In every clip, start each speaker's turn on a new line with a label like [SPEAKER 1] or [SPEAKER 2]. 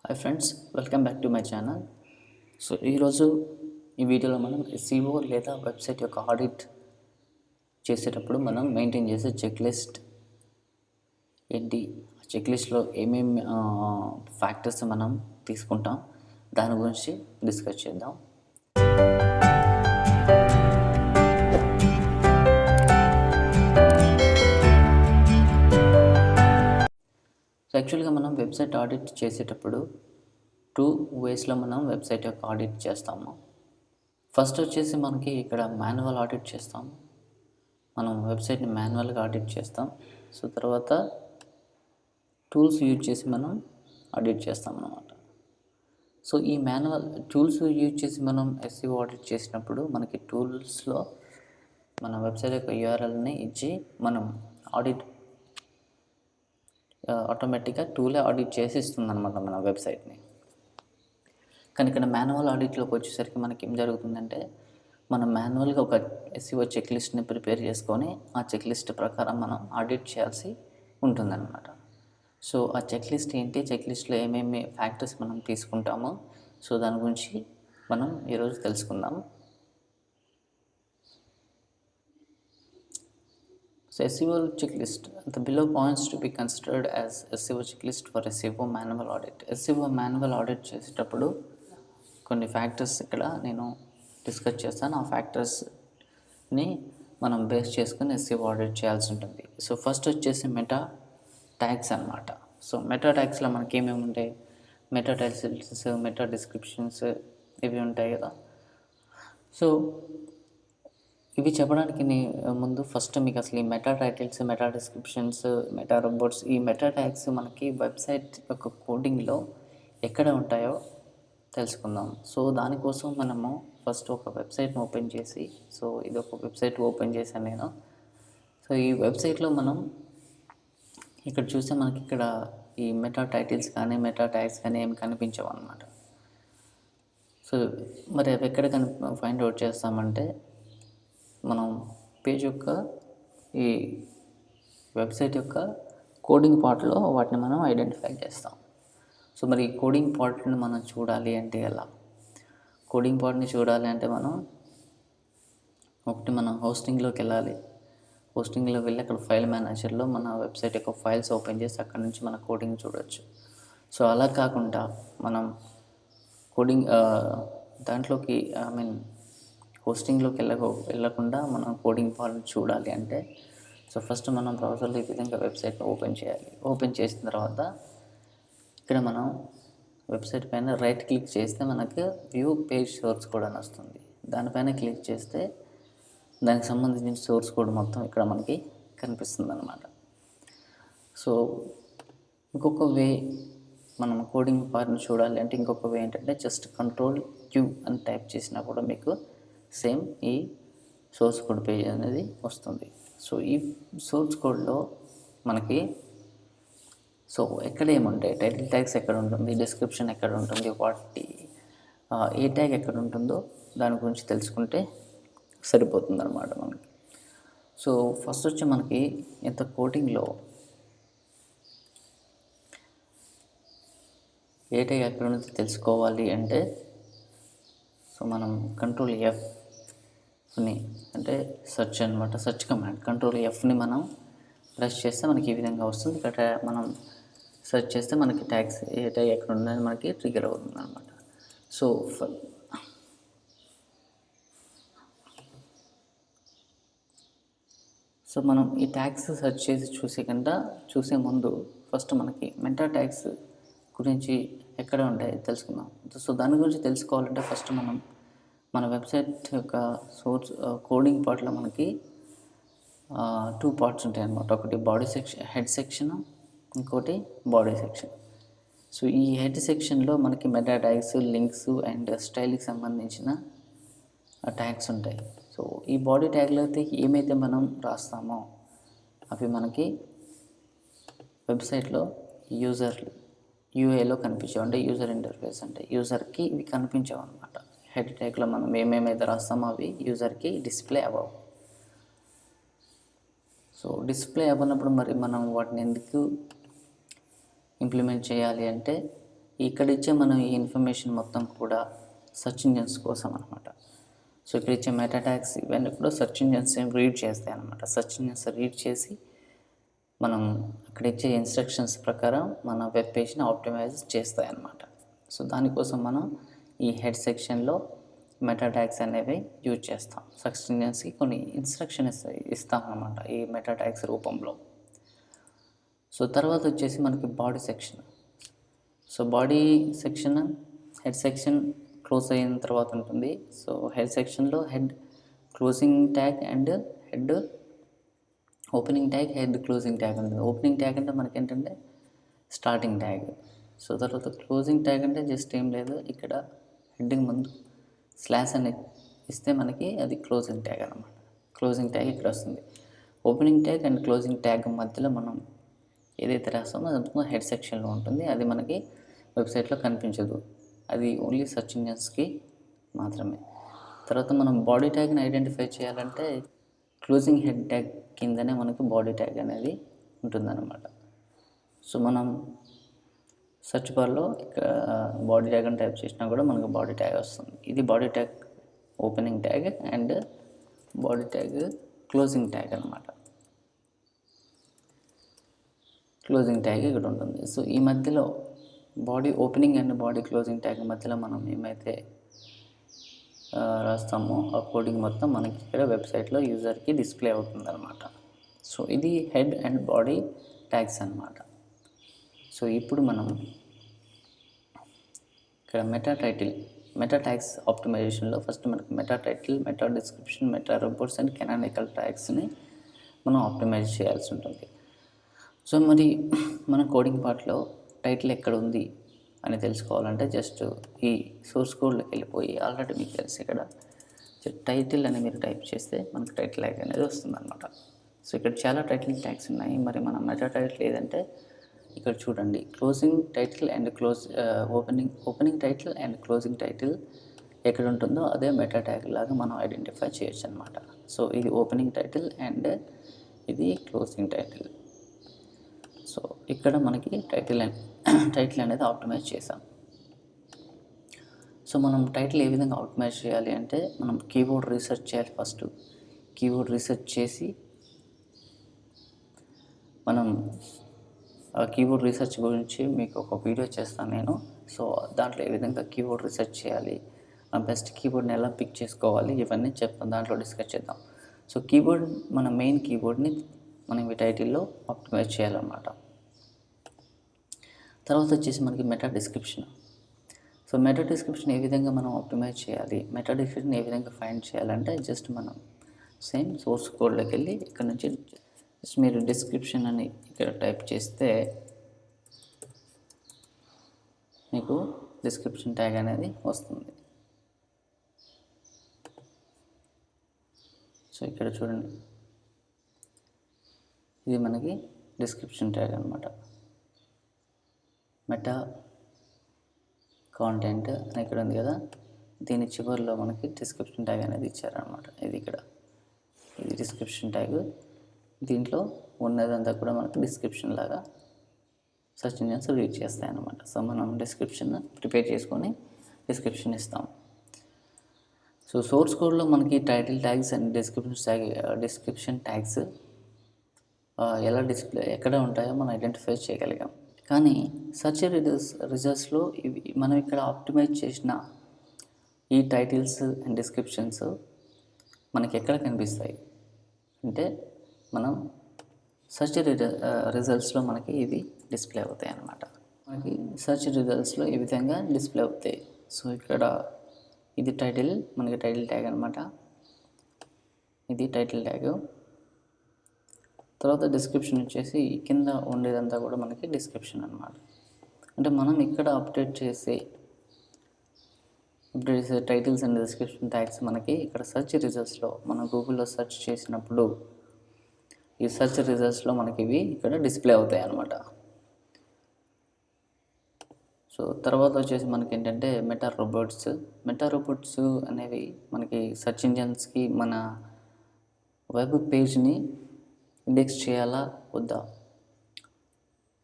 [SPEAKER 1] Hi friends, welcome back to my channel. So ఈరోజు ఈ వీడియోలో మనం ఎస్ఈఓ లేదా వెబ్సైట్ యొక్క ఆడిట్ చేసేటప్పుడు మనం మెయింటైన్ చేసే చెక్ లిస్ట్ ఏంటి, ఆ చెక్ లిస్ట్లో ఏమేమి ఫ్యాక్టర్స్ మనం తీసుకుంటాం దాని గురించి డిస్కస్ చేద్దాం. సో యాక్చువల్గా మనం వెబ్సైట్ ఆడిట్ చేసేటప్పుడు 2 వేస్లో మనం వెబ్సైట్ యొక్క ఆడిట్ చేస్తాము. ఫస్ట్ వచ్చేసి మనకి ఇక్కడ మాన్యువల్ ఆడిట్ చేస్తాము. మనం వెబ్సైట్ని మాన్యువల్గా ఆడిట్ చేస్తాం. సో తర్వాత టూల్స్ యూజ్ చేసి మనం ఆడిట్ చేస్తాం అన్నమాట. సో ఈ మాన్యువల్ టూల్స్ యూజ్ చేసి మనం ఎస్ఈఓ ఆడిట్ చేసినప్పుడు మనకి టూల్స్లో మన వెబ్సైట్ యొక్క యూఆర్ఎల్ని ఇచ్చి మనం ఆడిట్ ఆటోమేటిక్గా టూలే ఆడిట్ చేసి ఇస్తుంది అనమాట మన వెబ్సైట్ని. కానీ ఇక్కడ మాన్యువల్ ఆడిట్లోకి వచ్చేసరికి మనకి ఏం జరుగుతుందంటే మనం మాన్యువల్గా ఒక ఎస్ఈఓ చెక్ లిస్ట్ని ప్రిపేర్ చేసుకొని ఆ చెక్ లిస్ట్ ప్రకారం మనం ఆడిట్ చేయాల్సి ఉంటుందన్నమాట. సో ఆ చెక్ లిస్ట్ ఏంటి, చెక్ లిస్ట్లో ఏమేమి ఫ్యాక్టర్స్ మనం తీసుకుంటామో సో దాని గురించి మనం ఈరోజు తెలుసుకుందాం. So SEO checklist. The below points to be considered as SEO checklist for SEO manual audit. SEO manual audit చేసేటప్పుడు కొన్ని ఫ్యాక్టర్స్ ఇక్కడ నేను డిస్కస్ చేస్తాను. ఆ ఫ్యాక్టర్స్ని మనం బేస్ చేసుకుని SEO ఆడిట్ చేయాల్సి ఉంటుంది. సో ఫస్ట్ వచ్చేసి మెటా ట్యాగ్స్ అన్నమాట. సో మెటా ట్యాగ్స్లో మనకి ఏమేమి ఉంటాయి, మెటా టైటిల్స్, మెటా డిస్క్రిప్షన్స్ ఇవి ఉంటాయి కదా. సో ఇవి చెప్పడానికి ముందు ఫస్ట్ మీకు అసలు ఈ meta titles, meta descriptions, meta robots, ఈ మెటా ట్యాగ్స్ మనకి వెబ్సైట్ యొక్క కోడింగ్లో ఎక్కడ ఉంటాయో తెలుసుకుందాం. సో దానికోసం మనము ఫస్ట్ ఒక వెబ్సైట్ని ఓపెన్ చేసి, సో ఇది ఒక వెబ్సైట్ ఓపెన్ చేశాను నేను. సో ఈ వెబ్సైట్లో మనం ఇక్కడ చూస్తే మనకి ఇక్కడ ఈ మెటా టైటిల్స్ కానీ మెటా ట్యాగ్స్ కానీ ఏమి కనిపించవు అన్నమాట. సో మరి అవి ఎక్కడ ఫైండ్ అవుట్ చేస్తామంటే మనం పేజ్ యొక్క ఈ వెబ్సైట్ యొక్క కోడింగ్ పార్ట్లో వాటిని మనం ఐడెంటిఫై చేస్తాం. సో మరి ఈ కోడింగ్ పార్ట్ని మనం చూడాలి అంటే ఎలా, కోడింగ్ పార్ట్ని చూడాలి అంటే మనం హోస్టింగ్లోకి వెళ్ళాలి. హోస్టింగ్లోకి వెళ్ళి అక్కడ ఫైల్ మేనేజర్లో మన వెబ్సైట్ యొక్క ఫైల్స్ ఓపెన్ చేసి అక్కడ నుంచి మన కోడింగ్ చూడవచ్చు. సో అలా కాకుండా మనం కోడింగ్ దాంట్లోకి హోస్టింగ్లోకి వెళ్ళకుండా మనం కోడింగ్ పార్ట్ చూడాలి అంటే సో ఫస్ట్ మనం బ్రౌజర్లో ఈ విధంగా వెబ్సైట్ని ఓపెన్ చేయాలి. ఓపెన్ చేసిన తర్వాత ఇక్కడ మనం వెబ్సైట్ పైన రైట్ క్లిక్ చేస్తే మనకు వ్యూ పేజ్ సోర్స్ కోడ్ అని వస్తుంది. దానిపైన క్లిక్ చేస్తే దానికి సంబంధించిన సోర్స్ కోడ్ మొత్తం ఇక్కడ మనకి కనిపిస్తుంది అన్నమాట. సో ఇంకొక వే మనం కోడింగ్ పార్ట్ని చూడాలి అంటే ఇంకొక వే ఏంటంటే జస్ట్ Ctrl+Q అని టైప్ చేసినా కూడా మీకు సేమ్ ఈ సోర్స్ కోడ్ పేజ్ అనేది వస్తుంది. సో ఈ సోర్స్ కోడ్లో మనకి సో ఎక్కడ ఏముంటాయి, టైటిల్ ట్యాగ్స్ ఎక్కడ ఉంటుంది, డిస్క్రిప్షన్ ఎక్కడ ఉంటుంది, వాటి ఏ ట్యాగ్ ఎక్కడ ఉంటుందో దాని గురించి తెలుసుకుంటే సరిపోతుంది అన్నమాట మనకి. సో ఫస్ట్ వచ్చి మనకి ఇంత కోడింగ్లో ఏ ట్యాగ్ ఎక్కడ ఉంది తెలుసుకోవాలి అంటే సో మనం Ctrl+Fని అంటే సెర్చ్ అనమాట, సెర్చ్ కమాండ్ Ctrl+Fని మనం ప్రెస్ చేస్తే మనకి ఈ విధంగా వస్తుంది. ఇక్కడ మనం సెర్చ్ చేస్తే మనకి ట్యాగ్స్ ఏ ట్యాగ్ ఎక్కడ ఉందని మనకి ట్రిగర్ అవుతుంది అనమాట. సో మనం ఈ ట్యాగ్స్ సెర్చ్ చేసి చూసే ముందు ఫస్ట్ మనకి మెటా ట్యాగ్స్ గురించి ఎక్కడ ఉంటాయి తెలుసుకుందాం. సో దాని గురించి తెలుసుకోవాలంటే ఫస్ట్ మనం మన వెబ్సైట్ యొక్క సోర్స్ కోడింగ్ పార్ట్లో మనకి 2 పార్ట్స్ ఉంటాయి అన్నమాట. ఒకటి బాడీ సెక్షన్, హెడ్ సెక్షన్, ఇంకోటి బాడీ సెక్షన్. సో ఈ హెడ్ సెక్షన్లో మనకి మెటా ట్యాగ్స్, లింక్స్ అండ్ స్టైల్కి సంబంధించిన ట్యాగ్స్ ఉంటాయి. సో ఈ బాడీ ట్యాగ్లో అయితే ఏమైతే మనం రాస్తామో అవి మనకి వెబ్సైట్లో యూఏలో కనిపించావు, అంటే యూజర్ ఇంటర్ఫేస్ అంటే యూజర్కి ఇవి కనిపించావు అనమాట. హెడ్ ట్యాగ్లో మనం ఏమేమైతే రాస్తామో అవి యూజర్కి డిస్ప్లే అవ్వవు. సో డిస్ప్లే అవ్వనప్పుడు మరి మనం వాటిని ఎందుకు ఇంప్లిమెంట్ చేయాలి అంటే ఇక్కడ ఇచ్చే మనం ఈ ఇన్ఫర్మేషన్ మొత్తం కూడా సెర్చ్ ఇంజిన్స్ కోసం అనమాట. సో ఇక్కడ ఇచ్చే మెటా ట్యాగ్స్ ఇవన్నీ కూడా సెర్చ్ ఇంజిన్స్ రీడ్ చేస్తాయి అనమాట. సెర్చ్ ఇంజిన్స్ రీడ్ చేసి మనం అక్కడ ఇచ్చే ఇన్స్ట్రక్షన్స్ ప్రకారం మన వెబ్ పేజ్ని ఆప్టిమైజ్ చేస్తాయి అన్నమాట. సో దానికోసం మనం ఈ హెడ్ సెక్షన్లో మెటా ట్యాగ్స్ అనేవి యూజ్ చేస్తాం. సెర్చ్ ఇంజిన్స్కి కొన్ని ఇన్స్ట్రక్షన్స్ ఇస్తాం అన్నమాట ఈ మెటా ట్యాగ్స్ రూపంలో. సో తర్వాత వచ్చేసి మనకి body section. So body section head section close అయిన తర్వాత ఉంటుంది. సో హెడ్ సెక్షన్లో head closing tag and head opening tag, head closing tag ఉంటుంది. ఓపెనింగ్ ట్యాగ్ అంటే మనకి ఏంటంటే స్టార్టింగ్ ట్యాగ్. సో తర్వాత క్లోజింగ్ ట్యాగ్ అంటే జస్ట్ ఏం లేదు, ఇక్కడ హెడ్డింగ్ ముందు స్లాష్ అని ఇస్తే మనకి అది క్లోజింగ్ ట్యాగ్ అనమాట. క్లోజింగ్ ట్యాగ్ ఇక్కడ వస్తుంది. Opening tag and closing tag మధ్యలో మనం ఏదైతే రాస్తామో అది హెడ్ సెక్షన్లో ఉంటుంది. అది మనకి వెబ్సైట్లో కనిపించదు, అది ఓన్లీ సెర్చ్ ఇంజిన్స్కి మాత్రమే. తర్వాత మనం బాడీ ట్యాగ్ని ఐడెంటిఫై చేయాలంటే క్లోజింగ్ హెడ్ ట్యాగ్ కిందనే మనకి బాడీ ట్యాగ్ అనేది ఉంటుందన్నమాట. సో మనం సెర్చ్ బార్లో ఇక్కడ బాడీ ట్యాగ్ అని టైప్ చేసినా కూడా మనకు బాడీ ట్యాగ్ వస్తుంది. ఇది body tag opening tag and body tag closing tag అనమాట. క్లోజింగ్ ట్యాగ్ ఇక్కడ ఉంటుంది. సో ఈ మధ్యలో body opening and body closing tag మధ్యలో మనం ఏమైతే రాస్తామో ఆ కోడింగ్ మొత్తం మనకి ఇక్కడ వెబ్సైట్లో యూజర్కి డిస్ప్లే అవుతుంది అనమాట. సో ఇది హెడ్ అండ్ బాడీ ట్యాగ్స్ అనమాట. సో ఇప్పుడు మనం ఇక్కడ మెటా ట్యాగ్స్ ఆప్టిమైజేషన్లో ఫస్ట్ మనకి meta title, meta description, meta reports and canonical ట్యాగ్స్ని మనం ఆప్టిమైజ్ చేయాల్సి ఉంటుంది. సో మరి మన కోడింగ్ పార్ట్లో టైటిల్ ఎక్కడ ఉంది అని తెలుసుకోవాలంటే జస్ట్ ఈ సోర్స్ కోడ్లోకి వెళ్ళిపోయి ఆల్రెడీ మీకు తెలిసి ఇక్కడ టైటిల్ అని మీరు టైప్ చేస్తే మనకు టైటిల్ ట్యాగ్ అనేది వస్తుందన్నమాట. సో ఇక్కడ చాలా టైటిల్ ట్యాగ్స్ ఉన్నాయి. మరి మన మెటా టైటిల్ ఏదంటే ఇక్కడ చూడండి, closing title and opening title and closing title ఎక్కడ ఉంటుందో అదే మెటా ట్యాగ్ లాగా మనం ఐడెంటిఫై చేయొచ్చు అనమాట. సో ఇది ఓపెనింగ్ టైటిల్ అండ్ ఇది క్లోజింగ్ టైటిల్. సో ఇక్కడ మనకి టైటిల్ అనేది ఆప్టిమైజ్ చేసాం. సో మనం టైటిల్ ఏ విధంగా ఆప్టిమైజ్ చేయాలి అంటే మనం కీబోర్డ్ రీసెర్చ్ చేయాలి. ఫస్ట్ కీబోర్డ్ రీసెర్చ్ చేసి మనం కీబోర్డ్ రీసెర్చ్ గురించి మీకు ఒక వీడియో చేస్తాను నేను. సో దాంట్లో ఏ విధంగా కీబోర్డ్ రీసెర్చ్ చేయాలి, బెస్ట్ కీబోర్డ్ని ఎలా పిక్ చేసుకోవాలి ఇవన్నీ చెప్తాం, దాంట్లో డిస్కస్ చేద్దాం. సో మన మెయిన్ కీబోర్డ్ని మనం ఈ టైటిల్లో ఆప్టిమైజ్ చేయాలన్నమాట. తర్వాత వచ్చేసి మనకి meta description. So meta description ఏ విధంగా మనం ఆప్టిమైజ్ చేయాలి, మెటా డిస్క్రిప్షన్ ఏ విధంగా ఫైండ్ చేయాలంటే జస్ట్ మనం సేమ్ సోర్స్ కోడ్లోకి వెళ్ళి ఇక్కడ నుంచి మీరు డిస్క్రిప్షన్ అని ఇక్కడ టైప్ చేస్తే మీకు డిస్క్రిప్షన్ ట్యాగ్ అనేది వస్తుంది. సో ఇక్కడ చూడండి, ఇది మనకి డిస్క్రిప్షన్ ట్యాగ్ అనమాట. మెటా కాంటెంట్ అని ఇక్కడ ఉంది కదా, దీని చివరిలో మనకి డిస్క్రిప్షన్ ట్యాగ్ అనేది ఇచ్చారనమాట. ఇది డిస్క్రిప్షన్ ట్యాగ్. దీంట్లో ఉన్నదంతా కూడా మనకి డిస్క్రిప్షన్ లాగా సెర్చ్ ఇంజిన్స్ రీడ్ చేస్తాయి అన్నమాట. సో మనం డిస్క్రిప్షన్ ప్రిపేర్ చేసుకొని డిస్క్రిప్షన్ ఇస్తాం. సో సోర్స్ కోడ్లో మనకి title tags and description tags ఎలా ఎక్కడ ఉంటాయో మనం ఐడెంటిఫై చేయగలిగాం. కానీ సెర్చ్ రిజల్ట్స్లో మనం ఇక్కడ ఆప్టిమైజ్ చేసిన ఈ టైటిల్స్ అండ్ డిస్క్రిప్షన్స్ మనకి ఎక్కడ కనిపిస్తాయి అంటే మనం సెర్చ్ రిజల్ట్స్లో మనకి ఇవి డిస్ప్లే అవుతాయి అన్నమాట. మనకి సెర్చ్ రిజల్ట్స్లో ఈ విధంగా డిస్ప్లే అవుతాయి. సో ఇక్కడ ఇది టైటిల్, మనకి టైటిల్ ట్యాగ్ అనమాట. ఇది టైటిల్ ట్యాగ్. తర్వాత డిస్క్రిప్షన్ వచ్చేసి కింద ఉండేదంతా కూడా మనకి డిస్క్రిప్షన్ అనమాట. అంటే మనం ఇక్కడ అప్డేట్ చేసే టైటిల్స్ అండ్ డిస్క్రిప్షన్ ట్యాగ్స్ మనకి ఇక్కడ సెర్చ్ రిజల్ట్స్లో మనం గూగుల్లో సెర్చ్ చేసినప్పుడు ఈ సెర్చ్ రిజల్ట్స్లో మనకి ఇవి ఇక్కడ డిస్ప్లే అవుతాయి అన్నమాట. సో తర్వాత వచ్చేసి మనకి ఏంటంటే మెటా రోబోట్స్ అనేవి మనకి సెర్చ్ ఇంజన్స్కి మన వెబ్ పేజ్ని ఇండెక్స్ చేయాలా వద్దా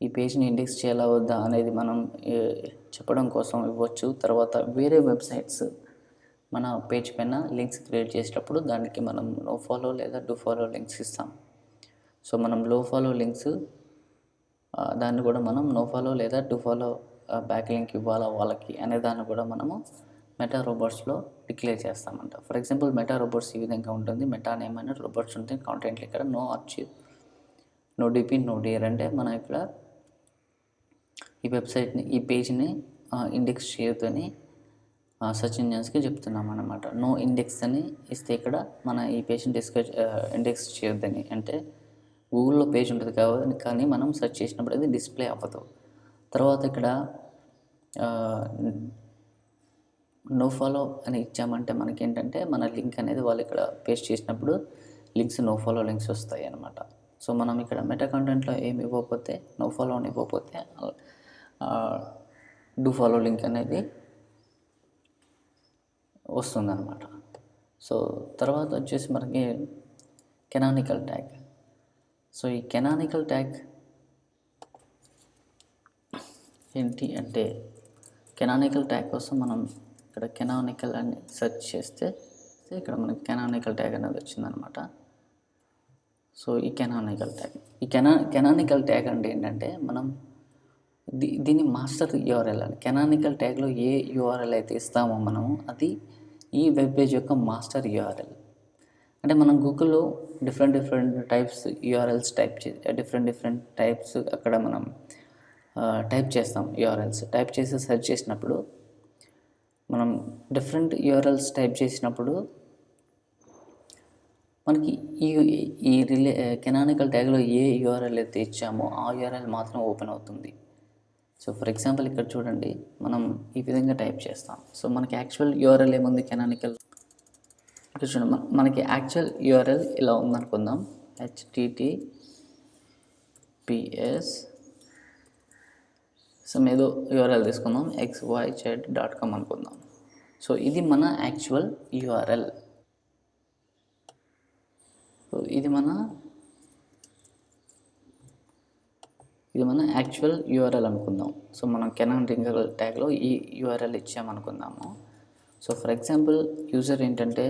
[SPEAKER 1] ఈ పేజ్ని ఇండెక్స్ చేయాలా వద్దా అనేది మనం చెప్పడం కోసం ఇవ్వచ్చు. తర్వాత వేరే వెబ్సైట్స్ మన పేజ్ పైన లింక్స్ క్రియేట్ చేసేటప్పుడు దానికి మనం నో ఫాలో లేదా డూ ఫాలో లింక్స్ ఇస్తాం. సో మనం లో ఫాలో లింక్స్ దాన్ని కూడా మనం నో ఫాలో లేదా డూ ఫాలో బ్యాక్ లింక్ ఇవ్వాలా వాళ్ళకి అనే దాన్ని కూడా మనము మెటా రోబోట్స్లో డిక్లేర్ చేస్తామంట. ఫర్ ఎగ్జాంపుల్ మెటా రోబోట్స్ ఈ విధంగా ఉంటుంది. మెటా నేమ్ అనే రోబోట్స్ ఉంటుంది. కాంటెంట్లు ఇక్కడ no archive, no DP, no dear అంటే మనం ఇక్కడ ఈ వెబ్సైట్ని ఈ పేజ్ని ఇండెక్స్ చేయొద్దని సర్చ్ ఇంజన్స్కి చెప్తున్నాం అన్నమాట. నో ఇండెక్స్ అని ఇస్తే ఇక్కడ మన ఈ పేజ్ని ఇండెక్స్ చేయొద్దని, అంటే గూగుల్లో పేజ్ ఉంటుంది కాబట్టి కానీ మనం సెర్చ్ చేసినప్పుడు అది డిస్ప్లే అవ్వదు. తర్వాత ఇక్కడ నో ఫాలో అని ఇచ్చామంటే మనకేంటంటే మన లింక్ అనేది వాళ్ళు ఇక్కడ పేస్ట్ చేసినప్పుడు లింక్స్ నో ఫాలో లింక్స్ వస్తాయి అన్నమాట. సో మనం ఇక్కడ మెటా కంటెంట్లో ఏమి ఇవ్వకపోతే, నో ఫాలో అని ఇవ్వకపోతే డూ ఫాలో లింక్ అనేది వస్తుందన్నమాట. సో తర్వాత వచ్చేసి మనకి కెనానికల్ ట్యాగ్. సో ఈ కెనానికల్ ట్యాగ్ ఏంటి అంటే, కెనానికల్ ట్యాగ్ కోసం మనం ఇక్కడ కెనానికల్ అని సెర్చ్ చేస్తే ఇక్కడ మనకి కెనానికల్ ట్యాగ్ అనేది వచ్చిందనమాట. సో ఈ కెనానికల్ ట్యాగ్, ఈ కెనానికల్ ట్యాగ్ అంటే ఏంటంటే మనం దీన్ని మాస్టర్ యూఆర్ఎల్ అని, కెనానికల్ ట్యాగ్లో ఏ యూఆర్ఎల్ అయితే ఇస్తామో మనము అది ఈ వెబ్ పేజ్ యొక్క మాస్టర్ యూఆర్ఎల్. అంటే మనం గూగుల్లో different types URLs different types అక్కడ మనం టైప్ చేస్తాం. యూఆర్ఎల్స్ టైప్ చేసి సెర్చ్ చేసినప్పుడు మనం డిఫరెంట్ యూఆర్ఎల్స్ టైప్ చేసినప్పుడు మనకి ఈ కెనానికల్ ట్యాగ్లో ఏ యూఆర్ఎల్ అయితే ఇచ్చామో ఆ యూఆర్ఎల్ మాత్రం ఓపెన్ అవుతుంది. సో ఫర్ ఎగ్జాంపుల్ ఇక్కడ చూడండి, మనం ఈ విధంగా టైప్ చేస్తాం. సో మనకి యాక్చువల్ యూఆర్ఎల్ ఏముంది కెనానికల్, ఇక్కడ చూడండి మనకి యాక్చువల్ యూఆర్ఎల్ ఇలా ఉందనుకుందాం. https ఏదో యూఆర్ఎల్ తీసుకుందాం, xyz.com అనుకుందాం. సో ఇది మన యాక్చువల్ యూఆర్ఎల్. సో ఇది మన యాక్చువల్ యూఆర్ఎల్ అనుకుందాం. సో మనం కెనానికల్ ట్యాగ్లో ఈ యూఆర్ఎల్ ఇచ్చామనుకుందాము. సో ఫర్ ఎగ్జాంపుల్ యూజర్ ఏంటంటే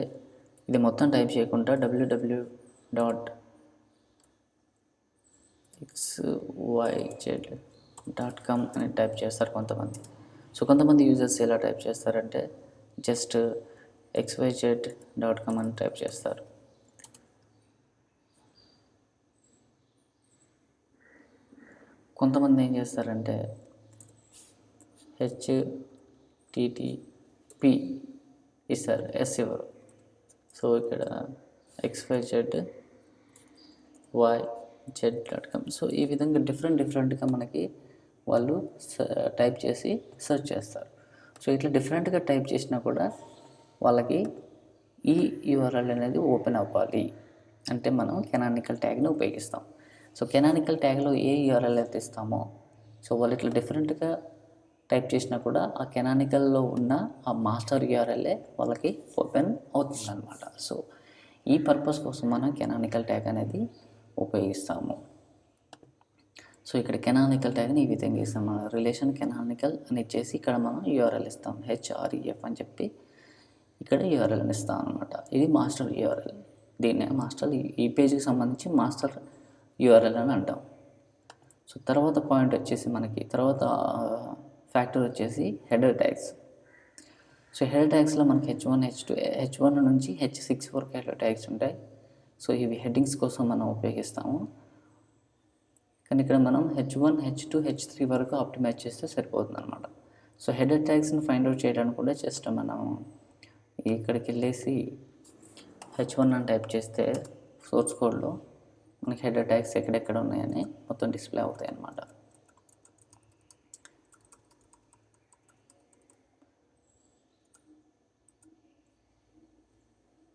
[SPEAKER 1] ఇది మొత్తం టైప్ చేయకుండా www.xyz.com అని టైప్ చేస్తారు కొంతమంది. సో కొంతమంది యూజర్స్ ఎలా టైప్ చేస్తారంటే జస్ట్ xyz.com అని టైప్ చేస్తారు. కొంతమంది ఏం చేస్తారంటే http ఇస్తారు, ఎస్ ఇవ్వరు. సో ఇక్కడ xyz.com. సో ఈ విధంగా డిఫరెంట్గా మనకి వాళ్ళు టైప్ చేసి సెర్చ్ చేస్తారు. సో ఇట్లా డిఫరెంట్గా టైప్ చేసినా కూడా వాళ్ళకి ఈ యూఆర్ఎల్ అనేది ఓపెన్ అవ్వాలి అంటే మనం కెనానికల్ ట్యాగ్ని ఉపయోగిస్తాం. సో కెనానికల్ ట్యాగ్లో ఏ యూఆర్ఎల్ అయితే ఇస్తామో సో వాళ్ళు ఇట్లా డిఫరెంట్గా టైప్ చేసినా కూడా ఆ కెనానికల్లో ఉన్న ఆ మాస్టర్ యూఆర్ఎల్ఏ వాళ్ళకి ఓపెన్ అవుతుందన్నమాట. సో ఈ పర్పస్ కోసం మనం కెనానికల్ ట్యాగ్ అనేది ఉపయోగిస్తాము. సో ఇక్కడ కెనానికల్ ట్యాగ్ని ఈ విధంగా ఇస్తాం. మన రిలేషన్ కెనానికల్ అని ఇచ్చేసి ఇక్కడ మనం యూఆర్ఎల్ ఇస్తాం, href అని చెప్పి ఇక్కడ యూఆర్ఎల్ని ఇస్తాం అనమాట. ఇది మాస్టర్ యూఆర్ఎల్. దీన్నే మాస్టర్, ఈ పేజీకి సంబంధించి మాస్టర్ యూఆర్ఎల్ అని అంటాం. సో తర్వాత పాయింట్ వచ్చేసి మనకి తర్వాత ఫ్యాక్టర్ వచ్చేసి హెడర్ ట్యాగ్స్. సో హెడర్ ట్యాగ్స్లో మనకి h1 నుంచి h6 వరకు హెడర్ ట్యాగ్స్ ఉంటాయి. సో ఇవి హెడ్డింగ్స్ కోసం మనం ఉపయోగిస్తాము. కానీ ఇక్కడ మనం h1, h2, h3 వరకు ఆప్టిమైజ్ చేస్తే సరిపోతుంది అనమాట. సో హెడర్ ట్యాగ్స్ని ఫైండ్ అవుట్ చేయడానికి కూడా జస్ట్ మనం ఇక్కడికి వెళ్ళేసి h1 అని టైప్ చేస్తే సోర్స్ కోడ్లో మనకి హెడర్ ట్యాగ్స్ ఎక్కడెక్కడ ఉన్నాయని మొత్తం డిస్ప్లే అవుతాయి అన్నమాట.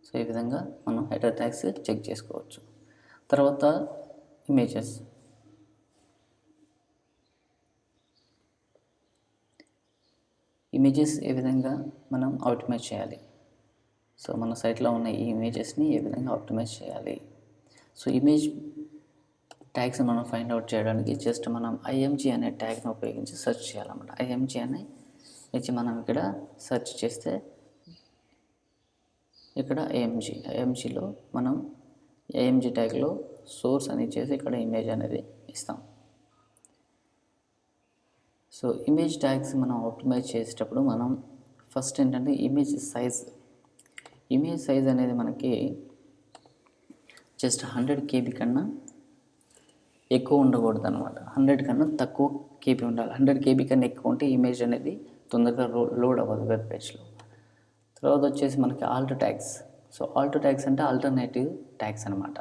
[SPEAKER 1] సో ఈ విధంగా మనం హెడర్ ట్యాగ్స్ చెక్ చేసుకోవచ్చు. తర్వాత ఇమేజెస్ ఏ విధంగా మనం ఆప్టిమైజ్ చేయాలి. సో మన సైట్లో ఉన్న ఈ ఇమేజెస్ని ఏ విధంగా ఆప్టిమైజ్ చేయాలి. సో ఇమేజ్ ట్యాగ్స్ మనం ఫైండ్ అవుట్ చేయడానికి జస్ట్ మనం ఐఎంజీ అనే ట్యాగ్ని ఉపయోగించి సెర్చ్ చేయాలన్నమాట. ఐఎంజీ అనే ఇచ్చి మనం ఇక్కడ సెర్చ్ చేస్తే ఇక్కడ ఐఎంజీలో మనం ఏఎంజీ ట్యాగ్లో సోర్స్ అని ఇచ్చేసి ఇక్కడ ఇమేజ్ అనేది ఇస్తాం. సో ఇమేజ్ ట్యాగ్స్ మనం ఆప్టిమైజ్ చేసేటప్పుడు మనం ఫస్ట్ ఏంటంటే ఇమేజ్ సైజ్ అనేది మనకి జస్ట్ 100 KB కన్నా ఎక్కువ ఉండకూడదు అనమాట. 100 కన్నా తక్కువ KB ఉండాలి. 100 KB కన్నా ఎక్కువ ఉంటే ఇమేజ్ అనేది తొందరగా లోడ్ అవ్వదు వెబ్ పేజ్లో. తర్వాత వచ్చేసి మనకి Alt tags. So Alt tags అంటే ఆల్టర్నేటివ్ ట్యాగ్స్ అనమాట.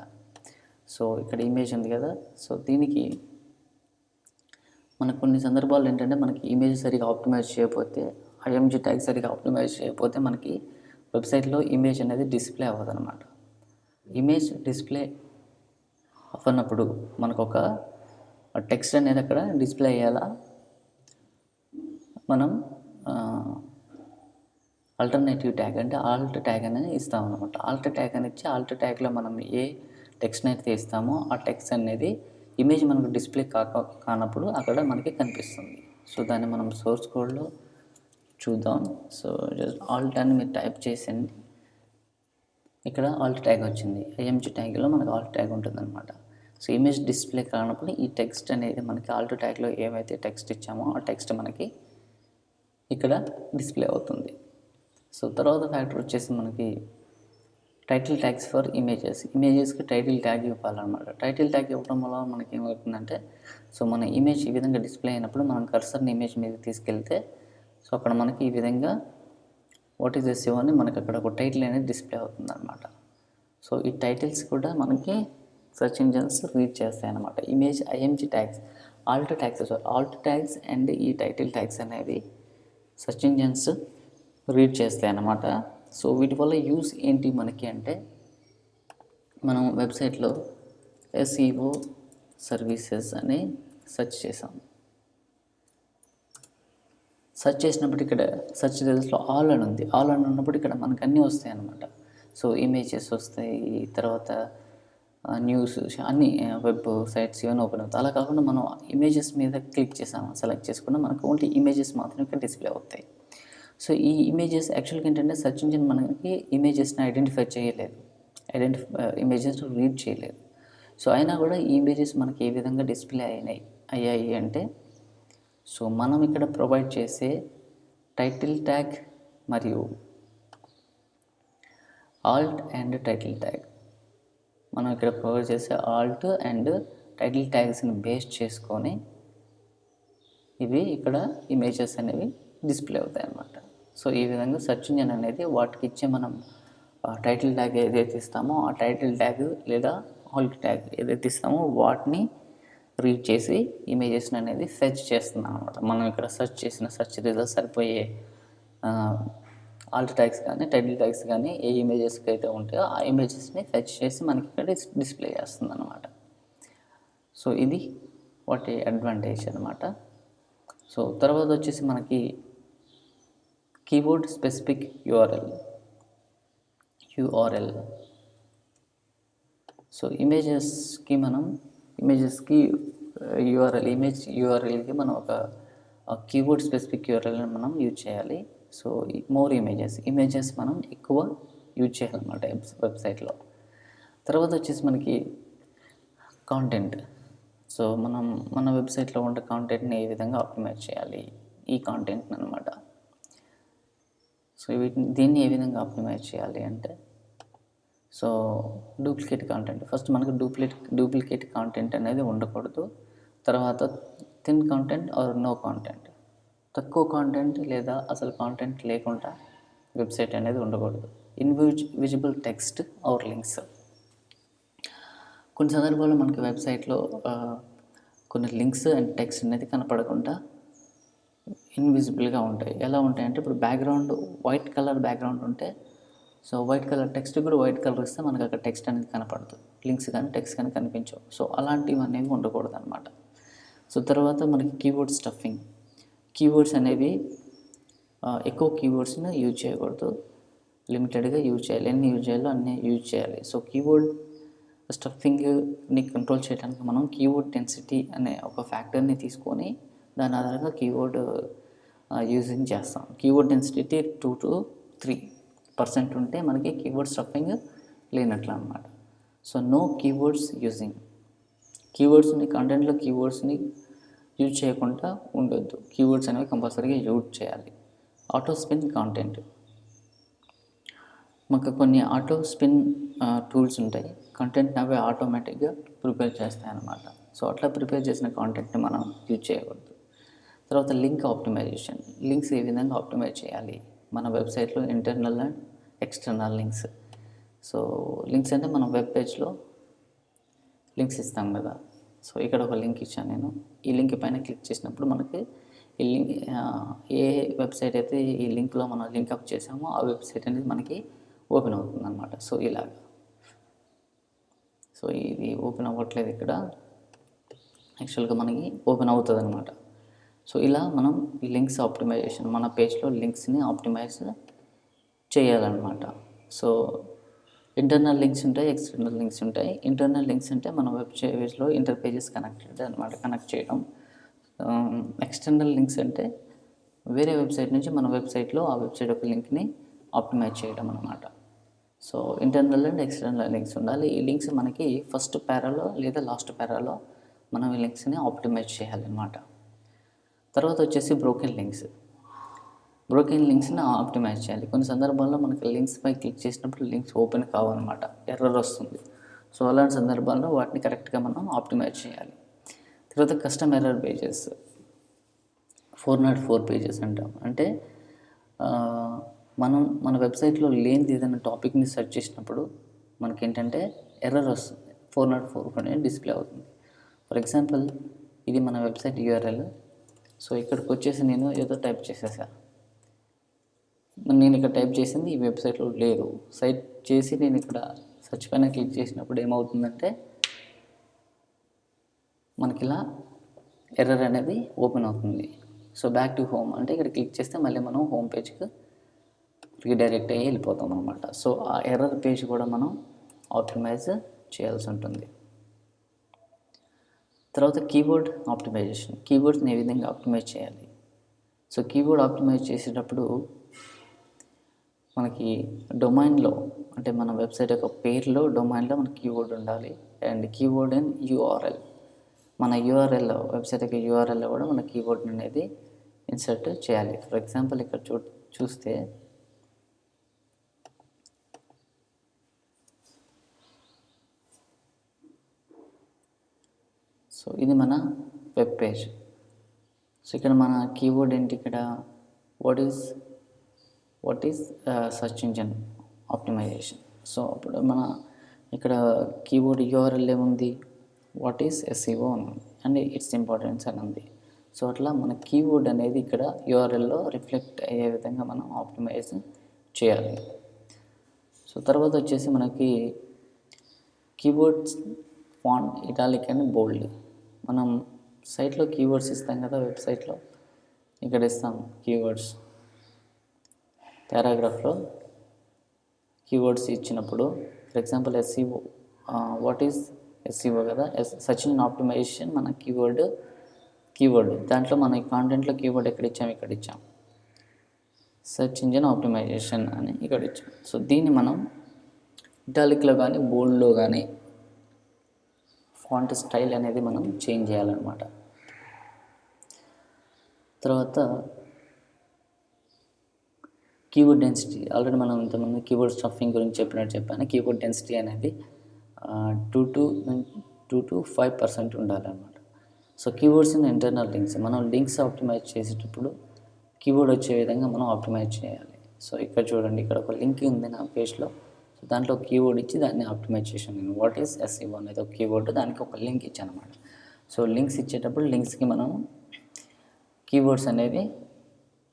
[SPEAKER 1] సో ఇక్కడ ఇమేజ్ ఉంది కదా, సో దీనికి మనకు కొన్ని సందర్భాలు ఏంటంటే మనకి ఇమేజ్ సరిగా ఆప్టిమైజ్ చేయకపోతే, ఐఎంజీ ట్యాగ్ సరిగా ఆప్టిమైజ్ చేయకపోతే మనకి వెబ్సైట్లో ఇమేజ్ అనేది డిస్ప్లే అవ్వదు అనమాట. ఇమేజ్ డిస్ప్లే అవ్వనప్పుడు మనకు ఒక టెక్స్ట్ అనేది అక్కడ డిస్ప్లే అయ్యేలా మనం ఆల్టర్నేటివ్ ట్యాగ్ అంటే ఆల్ట్ ట్యాగ్ అనేది ఇస్తాం అనమాట. ఆల్ట్ ట్యాగ్ అని ఇచ్చి ఆల్ట్ ట్యాగ్లో మనం ఏ టెక్స్ట్ని అయితే ఇస్తామో ఆ టెక్స్ట్ అనేది ఇమేజ్ మనకు డిస్ప్లే కానప్పుడు అక్కడ మనకి కనిపిస్తుంది. సో దాన్ని మనం సోర్స్ కోడ్లో చూద్దాం. సో జస్ట్ ఆల్ట్ అని మీరు టైప్ చేసింది, ఇక్కడ ఆల్ట్ ట్యాగ్ వచ్చింది. ఐఎంజీ ట్యాగ్లో మనకు ఆల్ట్ ట్యాగ్ ఉంటుంది అనమాట. సో ఇమేజ్ డిస్ప్లే కానప్పుడు ఈ టెక్స్ట్ అనేది మనకి ఆల్ట్ ట్యాగ్లో ఏమైతే టెక్స్ట్ ఇచ్చామో ఆ టెక్స్ట్ మనకి ఇక్కడ డిస్ప్లే అవుతుంది. సో తర్వాత ఫ్యాక్టర్ వచ్చేసి మనకి టైటిల్ ట్యాగ్స్ ఫర్ ఇమేజెస్కి టైటిల్ ట్యాగ్ ఇవ్వాలన్నమాట. టైటిల్ ట్యాగ్ ఇవ్వడం వల్ల మనకి ఏమవుతుందంటే, సో మన ఇమేజ్ ఈ విధంగా డిస్ప్లే అయినప్పుడు మనం కర్సర్ని ఇమేజ్ మీద తీసుకెళ్తే సో అక్కడ మనకి ఈ విధంగా వాట్ ఈస్ ఎస్ఈఓ అని మనకి అక్కడ ఒక టైటిల్ అనేది డిస్ప్లే అవుతుంది అనమాట. సో ఈ టైటిల్స్ కూడా మనకి సెర్చ్ ఇంజన్స్ రీడ్ చేస్తాయి అన్నమాట. Image IMG tags, Alt tags and ఈ టైటిల్ ట్యాగ్స్ అనేవి సెర్చ్ ఇంజన్స్ రీడ్ చేస్తాయి అన్నమాట. సో వీటి వల్ల యూస్ ఏంటి మనకి అంటే, మనం వెబ్సైట్లో ఎస్ఈఓ సర్వీసెస్ అని సెర్చ్ చేసాం. సెర్చ్ చేసినప్పుడు ఇక్కడ సెర్చ్ రిజల్ట్స్లో ఆల్ అని ఉంది. ఆల్ అని ఉన్నప్పుడు ఇక్కడ మనకు అన్నీ వస్తాయి అన్నమాట. సో ఇమేజెస్ వస్తాయి, తర్వాత న్యూస్, అన్ని వెబ్ సైట్స్ ఇవన్నీ ఓపెన్ అవుతాయి. అలా కాకుండా మనం ఇమేజెస్ మీద క్లిక్ చేసాము, సెలెక్ట్ చేసుకున్నా మనకు ఓన్లీ ఇమేజెస్ మాత్రం ఇక్కడ డిస్ప్లే అవుతాయి. సో ఈ ఇమేజెస్ యాక్చువల్గా ఏంటంటే సెర్చ్ ఇంజిన్ మనకి ఇమేజెస్ని ఐడెంటిఫై చేయలేదు, ఇమేజెస్ రీడ్ చేయలేదు. సో అయినా కూడా ఈ ఇమేజెస్ మనకి ఏ విధంగా డిస్ప్లే అయ్యాయి అంటే, సో మనం ఇక్కడ ప్రొవైడ్ చేసే టైటిల్ ట్యాగ్ మరియు ఆల్ట్ అండ్ టైటిల్ ట్యాగ్, మనం ఇక్కడ ప్రొవైడ్ చేసే ఆల్ట్ అండ్ టైటిల్ ట్యాగ్స్ని బేస్ చేసుకొని ఇవి ఇక్కడ ఇమేజెస్ అనేవి డిస్ప్లే అవుతాయి అన్నమాట. సో ఈ విధంగా సెర్చ్ ఇంజిన్ అనేది వాటికి ఇచ్చే మనం టైటిల్ ట్యాగ్ ఏదైతే ఇస్తామో ఆ టైటిల్ ట్యాగ్ లేదా ఆల్ట్ ట్యాగ్ ఏదైతే ఇస్తామో వాటిని రీడ్ చేసి ఇమేజెస్ని అనేది ఫెచ్ చేస్తున్నాం అనమాట. మనం ఇక్కడ సెర్చ్ చేసిన సెర్చ్ రిజల్ట్స్ సరిపోయే ఆల్ట్ ట్యాగ్స్ కానీ టైటిల్ ట్యాగ్స్ కానీ ఏ ఇమేజెస్కి అయితే ఉంటాయో ఆ ఇమేజెస్ని ఫెచ్ చేసి మనకి ఇక్కడ డిస్ప్లే చేస్తుంది అనమాట. సో ఇది వాటి అడ్వాంటేజ్ అనమాట. సో తర్వాత వచ్చేసి మనకి కీవర్డ్ స్పెసిఫిక్ యూఆర్ఎల్. సో ఇమేజెస్కి ఇమేజ్ యూఆర్ఎల్కి మనం ఒక కీవర్డ్ స్పెసిఫిక్ యూఆర్ఎల్ని మనం యూజ్ చేయాలి. సో మోర్ ఇమేజెస్ మనం ఎక్కువ యూజ్ చేయాలన్నమాట వెబ్సైట్లో. తర్వాత వచ్చేసి మనకి కాంటెంట్. సో మనం మన వెబ్సైట్లో ఉండే కాంటెంట్ని ఏ విధంగా ఆప్టిమైజ్ చేయాలి, ఈ కాంటెంట్ని అనమాట. సో దీన్ని ఏ విధంగా ఆప్టిమైజ్ చేయాలి అంటే, సో డూప్లికేట్ కాంటెంట్, ఫస్ట్ మనకు డూప్లికేట్ కాంటెంట్ అనేది ఉండకూడదు. తర్వాత thin content or no content, తక్కువ కాంటెంట్ లేదా అసలు కాంటెంట్ లేకుండా వెబ్సైట్ అనేది ఉండకూడదు. Invisible text or links. కొన్ని సందర్భాల్లో మనకి వెబ్సైట్లో కొన్ని లింక్స్ అండ్ టెక్స్ట్ అనేది కనపడకుండా ఇన్విజిబుల్గా ఉంటాయి. ఎలా ఉంటాయంటే, ఇప్పుడు బ్యాక్గ్రౌండ్ వైట్ కలర్ బ్యాక్గ్రౌండ్ ఉంటే, సో వైట్ కలర్ టెక్స్ట్ కూడా వైట్ కలర్ ఇస్తే మనకు అక్కడ టెక్స్ట్ అనేది కనపడదు, లింక్స్ కానీ టెక్స్ట్ కానీ కనిపించవు. సో అలాంటివి అనేవి ఉండకూడదు అనమాట. సో తర్వాత మనకి కీవర్డ్ స్టఫింగ్. కీవర్డ్స్ అనేవి ఎక్కువ కీవర్డ్స్ని యూజ్ చేయకూడదు, లిమిటెడ్గా యూజ్ చేయాలి. ఎన్ని యూజ్ చేయాలో అన్నీ యూజ్ చేయాలి. సో కీవర్డ్ స్టఫింగ్ని కంట్రోల్ చేయడానికి మనం కీవర్డ్ డెన్సిటీ అనే ఒక ఫ్యాక్టర్ని తీసుకొని దాని ఆధారంగా కీవర్డ్ యూజింగ్ చేస్తాం. కీవర్డ్ డెన్సిటీ 2 to 3% ఉంటే మనకి కీవర్డ్ స్టఫింగ్ లేనట్లు అనమాట. సో నో కీవర్డ్స్ యూజింగ్, కీవర్డ్స్ని కంటెంట్లో కీవర్డ్స్ని యూజ్ చేయకుండా ఉండొద్దు. కీవర్డ్స్ అనేవి కంపల్సరీగా యూజ్ చేయాలి. ఆటో స్పిన్ కాంటెంట్, మాకు కొన్ని ఆటో స్పిన్ టూల్స్ ఉంటాయి. కంటెంట్ని అవి ఆటోమేటిక్గా ప్రిపేర్ చేస్తాయి అన్నమాట. సో అట్లా ప్రిపేర్ చేసిన కాంటెంట్ని మనం యూజ్ చేయకూడదు. తర్వాత లింక్ ఆప్టిమైజేషన్, లింక్స్ ఏ విధంగా ఆప్టిమైజ్ చేయాలి మన వెబ్సైట్లో, internal and external links. So links అంటే మనం వెబ్ పేజ్లో లింక్స్ ఇస్తాం కదా. సో ఇక్కడ ఒక లింక్ ఇచ్చాను నేను. ఈ లింక్ పైన క్లిక్ చేసినప్పుడు మనకి ఈ లింక్ ఏ వెబ్సైట్ అయితే ఈ లింక్లో మనం లింక్అప్ చేసామో ఆ వెబ్సైట్ అనేది మనకి ఓపెన్ అవుతుంది అనమాట. సో ఇలాగా. సో ఇది ఓపెన్ అవ్వట్లేదు ఇక్కడ, యాక్చువల్గా మనకి ఓపెన్ అవుతుంది అనమాట. సో ఇలా మనం లింక్స్ ఆప్టిమైజేషన్, మన పేజ్లో లింక్స్ని ఆప్టిమైజ్ చేయాలన్నమాట. సో ఇంటర్నల్ లింక్స్ ఉంటాయి, ఎక్స్టర్నల్ లింక్స్ ఉంటాయి. ఇంటర్నల్ లింక్స్ అంటే మన వెబ్ పేజ్లో ఇంటర్ పేజెస్ కనెక్టెడ్ అనమాట, కనెక్ట్ చేయడం. ఎక్స్టర్నల్ లింక్స్ అంటే వేరే వెబ్సైట్ నుంచి మన వెబ్సైట్లో ఆ వెబ్సైట్ యొక్క లింక్ని ఆప్టిమైజ్ చేయడం అనమాట. So internal and external links ఉండాలి. ఈ లింక్స్ మనకి ఫస్ట్ పారాలో లేదా లాస్ట్ పారాలో మనం ఈ లింక్స్ని ఆప్టిమైజ్ చేయాలన్నమాట. తర్వాత వచ్చేసి బ్రోకెన్ లింక్స్, బ్రోకెన్ లింక్స్ని ఆప్టిమైజ్ చేయాలి. కొన్ని సందర్భాల్లో మనకి లింక్స్పై క్లిక్ చేసినప్పుడు లింక్స్ ఓపెన్ కావన్నమాట, ఎర్రర్ వస్తుంది. సో అలాంటి సందర్భాల్లో వాటిని కరెక్ట్గా మనం ఆప్టిమైజ్ చేయాలి. తర్వాత కస్టమ్ ఎర్రర్ పేజెస్, 404 పేజెస్ అంటాం. అంటే మనం మన వెబ్సైట్లో లేనిది ఏదైనా టాపిక్ని సెర్చ్ చేసినప్పుడు మనకేంటంటే ఎర్రర్ వస్తుంది, 404 అనేది డిస్ప్లే అవుతుంది. ఫర్ ఎగ్జాంపుల్ ఇది మన వెబ్సైట్ URL. సో ఇక్కడికి వచ్చేసి నేను ఏదో టైప్ చేసేసాను. నేను ఇక్కడ టైప్ చేసింది ఈ వెబ్సైట్లో లేదు. సైట్ చేసి నేను ఇక్కడ సెర్చ్ పైన క్లిక్ చేసినప్పుడు ఏమవుతుందంటే మనకి ఇలా ఎర్రర్ అనేది ఓపెన్ అవుతుంది. సో బ్యాక్ టు హోమ్ అంటే ఇక్కడ క్లిక్ చేస్తే మళ్ళీ మనం హోమ్ పేజ్కి రీడైరెక్ట్ అయ్యి వెళ్ళిపోతాం అనమాట. సో ఆ ఎర్రర్ పేజ్ కూడా మనం ఆప్టిమైజ్ చేయాల్సి ఉంటుంది. తర్వాత కీబోర్డ్ ఆప్టిమైజేషన్, కీబోర్డ్స్ని ఏ విధంగా ఆప్టిమైజ్ చేయాలి. సో కీబోర్డ్ ఆప్టిమైజ్ చేసేటప్పుడు మనకి డొమైన్లో, అంటే మన వెబ్సైట్ యొక్క పేరులో డొమైన్లో మన కీబోర్డ్ ఉండాలి. అండ్ కీబోర్డ్ అండ్ URL, మన URL వెబ్సైట్ యొక్క URLలో కూడా మన కీబోర్డ్ అనేది ఇన్సర్ట్ చేయాలి. ఫర్ ఎగ్జాంపుల్ ఇక్కడ చూస్తే సో ఇది మన వెబ్ పేజ్. సో ఇక్కడ మన కీబోర్డ్ ఏంటి, ఇక్కడ what is search engine optimization. So అప్పుడు మన ఇక్కడ కీబోర్డ్ URL ఏముంది, వాట్ ఈస్ SEO అని ఉంది, అండ్ ఇట్స్ ఇంపార్టెన్స్ అని ఉంది. సో అట్లా మన కీబోర్డ్ అనేది ఇక్కడ URLలో రిఫ్లెక్ట్ అయ్యే విధంగా మనం ఆప్టిమైజ్ చేయాలి. సో తర్వాత వచ్చేసి మనకి కీబోర్డ్స్ ఫాంట్ ఇటాలిక్ అండ్ బోల్డ్. మనం సైట్లో కీవర్డ్స్ ఇస్తాం కదా, వెబ్సైట్లో ఇక్కడ ఇస్తాం కీవర్డ్స్. పారాగ్రాఫ్లో కీవర్డ్స్ ఇచ్చినప్పుడు for example SEO, what is SEO కదా, సెర్చ్ ఇంజిన్ ఆప్టిమైజేషన్ మన కీవర్డ్ దాంట్లో మన కాంటెంట్లో కీవర్డ్ ఎక్కడ ఇచ్చాం, ఇక్కడ ఇచ్చాం సెర్చ్ ఇంజిన్ ఆప్టిమైజేషన్ అని ఇక్కడ ఇచ్చాం. సో దీన్ని మనం ఇటాలిక్లో కానీ బోల్డ్లో కానీ ఫాంట్ స్టైల్ అనేది మనం చేంజ్ చేయాలన్నమాట. తర్వాత కీబోర్డ్ డెన్సిటీ, ఆల్రెడీ మనం ఇంతకుముందు కీబోర్డ్ స్టఫింగ్ గురించి చెప్పాను. కీబోర్డ్ డెన్సిటీ అనేది 2 to 5% ఉండాలన్నమాట. So keyboards in internal links, మనం లింక్స్ ఆప్టిమైజ్ చేసేటప్పుడు కీబోర్డ్ వచ్చే విధంగా మనం ఆప్టిమైజ్ చేయాలి. సో ఇక్కడ చూడండి, ఇక్కడ ఒక లింక్ ఉంది నా పేజ్లో. సో దాంట్లో కీబోర్డ్ ఇచ్చి దాన్ని ఆప్టిమైజ్ చేశాను నేను. వాట్ ఈస్ SEO అనేది ఒక కీబోర్డ్, దానికి ఒక లింక్ ఇచ్చాను అనమాట. సో లింక్స్ ఇచ్చేటప్పుడు లింక్స్కి మనం కీబోర్డ్స్ అనేవి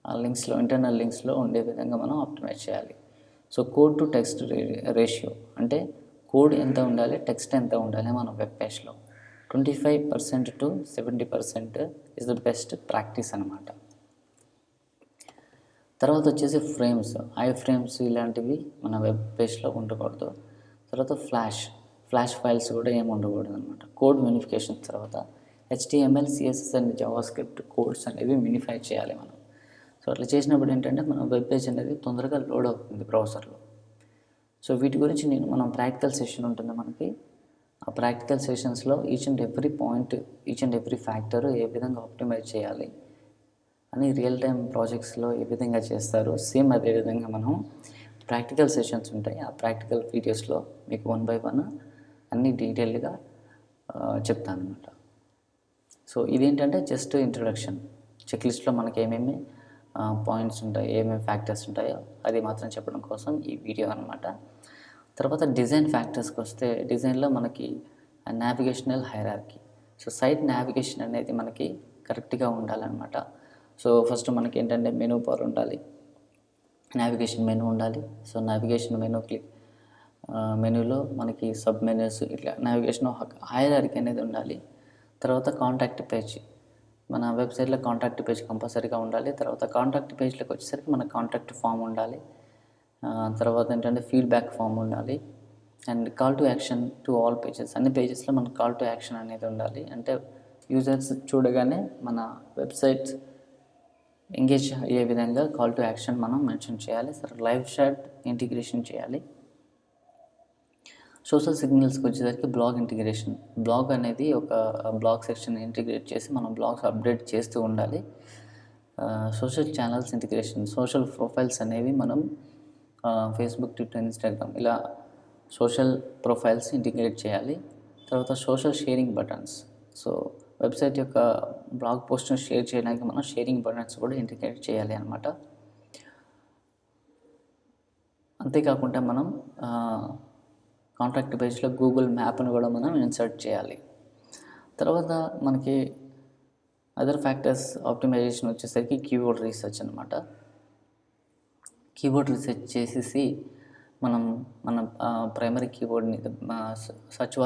[SPEAKER 1] ఆ లింక్స్లో, ఇంటర్నల్ లింక్స్లో ఉండే విధంగా మనం ఆప్టిమైజ్ చేయాలి. So code to text ratio అంటే కోడ్ ఎంత ఉండాలి, టెక్స్ట్ ఎంత ఉండాలి మన వెబ్ పేజ్లో. 25% to 70% is the best practice అనమాట. తర్వాత వచ్చేసి ఫ్రేమ్స్, ఐ ఫ్రేమ్స్ ఇలాంటివి మన వెబ్ పేజ్లో ఉండకూడదు. తర్వాత ఫ్లాష్, ఫ్లాష్ ఫైల్స్ కూడా ఏమి ఉండకూడదు అనమాట. కోడ్ మినిఫికేషన్ తర్వాత HTML, CSS and JavaScript codes అనేవి మినిఫై చేయాలి మనం. సో అట్లా చేసినప్పుడు ఏంటంటే మన వెబ్ పేజ్ అనేది తొందరగా లోడ్ అవుతుంది బ్రౌజర్లో. సో వీటి గురించి మనం ప్రాక్టికల్ సెషన్ ఉంటుంది మనకి. ఆ ప్రాక్టికల్ సెషన్స్లో each and every point, each and every factor ఏ విధంగా ఆప్టిమైజ్ చేయాలి అని రియల్ టైం ప్రాజెక్ట్స్లో ఏ విధంగా చేస్తారు, సేమ్ అదే విధంగా మనం ప్రాక్టికల్ సెషన్స్ ఉంటాయి. ఆ ప్రాక్టికల్ వీడియోస్లో మీకు 1 by 1 అన్నీ డీటెయిల్గా చెప్తాను అనమాట. సో ఇదేంటంటే జస్ట్ ఇంట్రొడక్షన్. చెక్లిస్ట్లో మనకి ఏమేమి పాయింట్స్ ఉంటాయి, ఏమేమి ఫ్యాక్టర్స్ ఉంటాయో అది మాత్రం చెప్పడం కోసం ఈ వీడియో అనమాట. తర్వాత డిజైన్ ఫ్యాక్టర్స్కి వస్తే, డిజైన్లో మనకి navigational hierarchy. So site navigation అనేది మనకి కరెక్ట్గా ఉండాలన్నమాట. సో ఫస్ట్ మనకి ఏంటంటే మెనూ బార్ ఉండాలి, నావిగేషన్ మెనూ ఉండాలి. సో నావిగేషన్ మెనూలో మనకి సబ్ మెనూస్, ఇట్లా నావిగేషన్ హైరార్కీ అనేది ఉండాలి. తర్వాత కాంటాక్ట్ పేజ్, మన వెబ్సైట్లో కాంటాక్ట్ పేజ్ కంపల్సరీగా ఉండాలి. తర్వాత కాంటాక్ట్ పేజ్లోకి వచ్చేసరికి మన కాంటాక్ట్ ఫామ్ ఉండాలి. తర్వాత ఏంటంటే ఫీడ్బ్యాక్ ఫామ్ ఉండాలి. And call to action to all pages, అన్ని పేజెస్లో మనకు కాల్ టు యాక్షన్ అనేది ఉండాలి. అంటే యూజర్స్ చూడగానే మన వెబ్సైట్ ఎంగేజ్ అయ్యే విధంగా కాల్ టు యాక్షన్ మనం మెన్షన్ చేయాలి. సరే, లైవ్ చాట్ ఇంటిగ్రేషన్ చేయాలి. సోషల్ సిగ్నల్స్కి వచ్చేసరికి బ్లాగ్ ఇంటిగ్రేషన్, బ్లాగ్ అనేది ఒక బ్లాగ్ సెక్షన్ ఇంటిగ్రేట్ చేసి మనం బ్లాగ్స్ అప్డేట్ చేస్తూ ఉండాలి. Social channels integration, social profiles అనేవి మనం ఫేస్బుక్, ట్విట్టర్, ఇన్స్టాగ్రామ్ ఇలా సోషల్ ప్రొఫైల్స్ ఇంటిగ్రేట్ చేయాలి. తర్వాత social sharing buttons, so website యొక్క బ్లాగ్ పోస్ట్ను షేర్ చేయడానికి మనం షేరింగ్ బటన్స్ కూడా ఇంటిగ్రేట్ చేయాలి అన్నమాట. అంతేకాకుండా మనం కాంటాక్ట్ పేజ్లో గూగుల్ మ్యాప్ను కూడా మనం ఇన్సర్ట్ చేయాలి. తర్వాత మనకి అదర్ ఫ్యాక్టర్స్ ఆప్టిమైజేషన్ వచ్చేసరికి కీవర్డ్ రీసెర్చ్ అనమాట. కీవర్డ్ రీసెర్చ్ చేసేసి మనం మన ప్రైమరీ కీవర్డ్ని, సర్చ్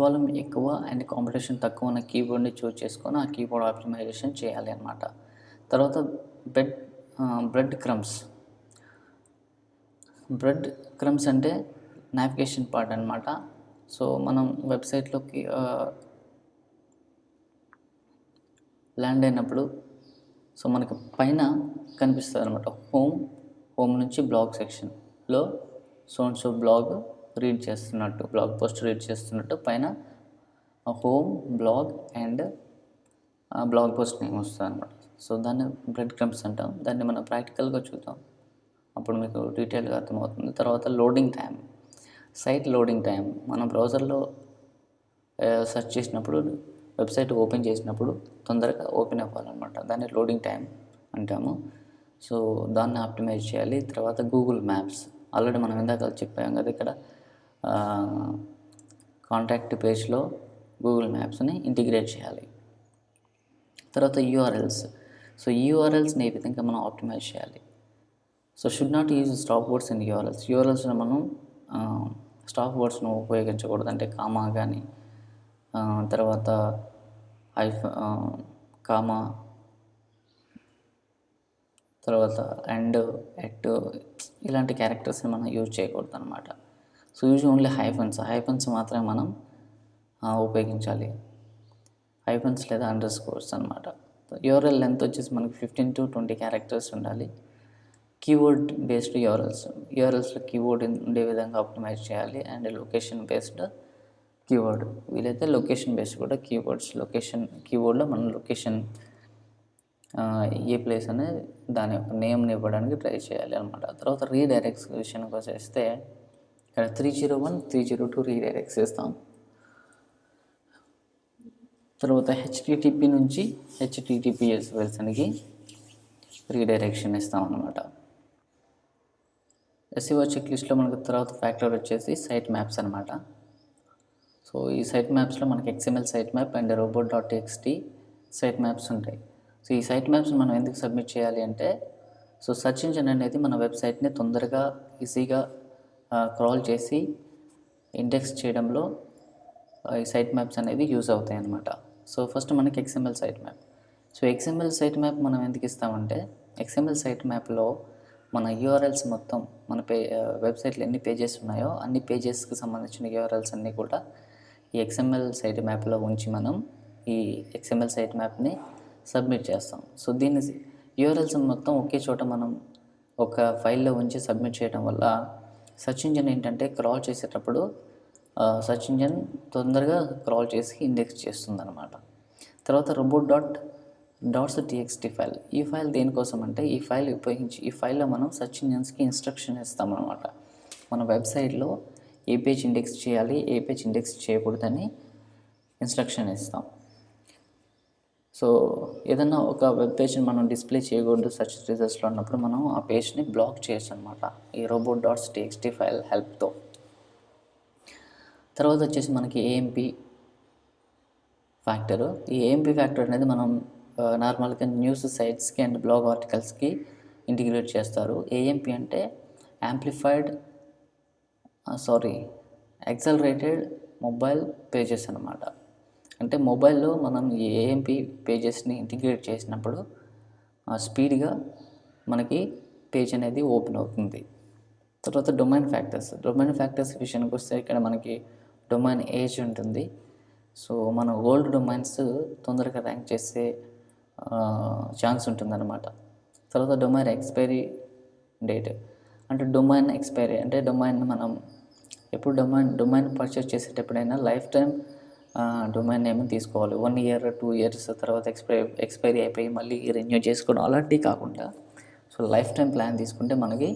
[SPEAKER 1] వాల్యూమ్ ఎక్కువ అండ్ కాంపిటీషన్ తక్కువ ఉన్న కీవర్డ్ని చూస్ చేసుకొని ఆ కీవర్డ్ ఆప్టిమైజేషన్ చేయాలి అన్నమాట. తర్వాత బ్రెడ్ క్రమ్స్ అంటే నావిగేషన్ పార్ట్ అనమాట. సో మనం వెబ్సైట్లోకి ల్యాండ్ అయినప్పుడు సో మనకి పైన కనిపిస్తుంది అనమాట, హోమ్ నుంచి బ్లాగ్ సెక్షన్లో సో బ్లాగ్ రీడ్ చేస్తున్నట్టు, బ్లాగ్ పోస్ట్ రీడ్ చేస్తున్నట్టు పైన home, blog and blog post name వస్తుంది అనమాట. సో దాన్ని బ్రెడ్ క్రమ్స్ అంటాం. దాన్ని మనం ప్రాక్టికల్గా చూద్దాం, అప్పుడు మీకు డీటెయిల్గా అర్థమవుతుంది. తర్వాత loading time, site loading time. మనం బ్రౌజర్లో సెర్చ్ చేసినప్పుడు, వెబ్సైట్ ఓపెన్ చేసినప్పుడు తొందరగా ఓపెన్ అవ్వాలన్నమాట, దాన్ని లోడింగ్ టైం అంటాము. సో దాన్ని ఆప్టిమైజ్ చేయాలి. తర్వాత గూగుల్ మ్యాప్స్, ఆల్రెడీ మనం ఇందాక చెప్పాం కదా, ఇక్కడ కాంటాక్ట్ పేజ్లో గూగుల్ మ్యాప్స్ని ఇంటిగ్రేట్ చేయాలి. తర్వాత యూఆర్ఎల్స్, సో యూఆర్ఎల్స్ని ఏ విధంగా మనం ఆప్టిమైజ్ చేయాలి. So should not use stop words in యూఆర్ఎల్స్లో మనం స్టాప్ వర్డ్స్ను ఉపయోగించకూడదు. అంటే కామా కానీ, తర్వాత కామా, తర్వాత అండ్, ఎట్ ఇలాంటి క్యారెక్టర్స్ని మనం యూజ్ చేయకూడదు అనమాట. సో యూజ్ ఓన్లీ హైఫన్స్ మాత్రమే మనం ఉపయోగించాలి. హైఫన్స్ లేదా అండర్ స్కోర్స్ అనమాట. యూఆర్ఎల్ లెంత్ వచ్చేసి మనకి 15 to 20 క్యారెక్టర్స్ ఉండాలి. కీవర్డ్ బేస్డ్ యూఆర్ఎల్స్లో కీవర్డ్ ఉండే విధంగా ఆప్టిమైజ్ చేయాలి. అండ్ లొకేషన్ బేస్డ్ కీవర్డ్, వీలైతే లొకేషన్ బేస్డ్ కూడా కీవర్డ్లో మనం లొకేషన్ ఏ ప్లేస్ అనేది దాని యొక్క నేమ్ని ఇవ్వడానికి ట్రై చేయాలి అనమాట. తర్వాత రీడైరెక్ట్స్ విషయానికి వచ్చేస్తే ఇక్కడ 301, 302 రీడైరెక్ట్స్ చేస్తాం. తర్వాత HTTP నుంచి HTTPS వెర్షన్కి రీడైరెక్షన్ ఇస్తాం అన్నమాట. SEO చెక్ లిస్ట్లో మనకు తర్వాత ఫ్యాక్టర్ వచ్చేసి సైట్ మ్యాప్స్ అనమాట. సో ఈ సైట్ మ్యాప్స్లో మనకి XML site map and robot.txt site maps ఉంటాయి. సో ఈ సైట్ మ్యాప్స్ మనం ఎందుకు సబ్మిట్ చేయాలి అంటే, సో సెర్చ్ ఇంజిన్ అనేది మన వెబ్సైట్ని తొందరగా ఈజీగా క్రాల్ చేసి ఇండెక్స్ చేయడంలో ఈ సైట్ మ్యాప్స్ అనేవి యూజ్ అవుతాయి అన్నమాట. సో ఫస్ట్ మనకి XML site map. So XML site map మనం ఎందుకు ఇస్తామంటే, XML సైట్ మ్యాప్లో మన యూఆర్ఎల్స్ మొత్తం మన వెబ్సైట్లో ఎన్ని పేజెస్ ఉన్నాయో అన్ని పేజెస్కి సంబంధించిన యూఆర్ఎల్స్ అన్నీ కూడా ఈ XML సైట్ మ్యాప్లో ఉంచి మనం ఈ XML సైట్ మ్యాప్ని సబ్మిట్ చేస్తాం. సో దీన్ని యూఆర్ఎల్స్ మొత్తం ఒకే చోట మనం ఒక ఫైల్లో ఉంచి సబ్మిట్ చేయడం వల్ల సెర్చ్ ఇంజిన్ ఏంటంటే క్రాల్ చేసేటప్పుడు సెర్చ్ ఇంజిన్ తొందరగా క్రాల్ చేసి ఇండెక్స్ చేస్తుంది అనమాట. తర్వాత robot.txt ఫైల్, ఈ ఫైల్ దేనికోసం అంటే ఈ ఫైల్ ఉపయోగించి ఈ ఫైల్లో మనం సెర్చ్ ఇంజిన్స్కి ఇన్స్ట్రక్షన్ ఇస్తామన్నమాట. మన వెబ్సైట్లో ఏ పేజ్ ఇండెక్స్ చేయాలి, ఏ పేజ్ ఇండెక్స్ చేయకూడదని ఇన్స్ట్రక్షన్ ఇస్తాం. సో ఏదన్నా ఒక వెబ్ పేజ్ని మనం డిస్ప్లే చేయకూడదు సెర్చ్ రిజల్ట్స్లో ఉన్నప్పుడు మనం ఆ పేజ్ని బ్లాక్ చేయొచ్చు అనమాట ఈ robot.txt ఫైల్ హెల్ప్తో. తర్వాత వచ్చేసి మనకి ఏఎంపీ ఫ్యాక్టర్. ఈ ఏఎంపీ ఫ్యాక్టర్ అనేది మనం నార్మల్గా న్యూస్ సైట్స్కి అండ్ బ్లాగ్ ఆర్టికల్స్కి ఇంటిగ్రేట్ చేస్తారు. ఏఎంపీ అంటే యాక్సలరేటెడ్ మొబైల్ పేజెస్ అనమాట. అంటే మొబైల్లో మనం ఈ ఏఎంపీ పేజెస్ని ఇంటిగ్రేట్ చేసినప్పుడు స్పీడ్గా మనకి పేజ్ అనేది ఓపెన్ అవుతుంది. తర్వాత డొమైన్ ఫ్యాక్టర్స్ విషయానికి వస్తే ఇక్కడ మనకి డొమైన్ ఏజ్ ఉంటుంది. సో మన ఓల్డ్ డొమైన్స్ తొందరగా ర్యాంక్ చేసే ఛాన్స్ ఉంటుందన్నమాట. తర్వాత డొమైన్ ఎక్స్పైరీ డేట్ అంటే డొమైన్ ఎక్స్పైరీ అంటే డొమైన్ మనం ఎప్పుడు డొమైన్ పర్చేస్ చేసేటప్పుడైనా లైఫ్ టైం డొమైన్ నేమ్ తీసుకోవాలి. 1 year 2 years తర్వాత ఎక్స్పైరీ అయిపోయి మళ్ళీ రెన్యూ చేసుకోవడం అలాంటివి కాకుండా సో లైఫ్ టైం ప్లాన్ తీసుకుంటే మనకి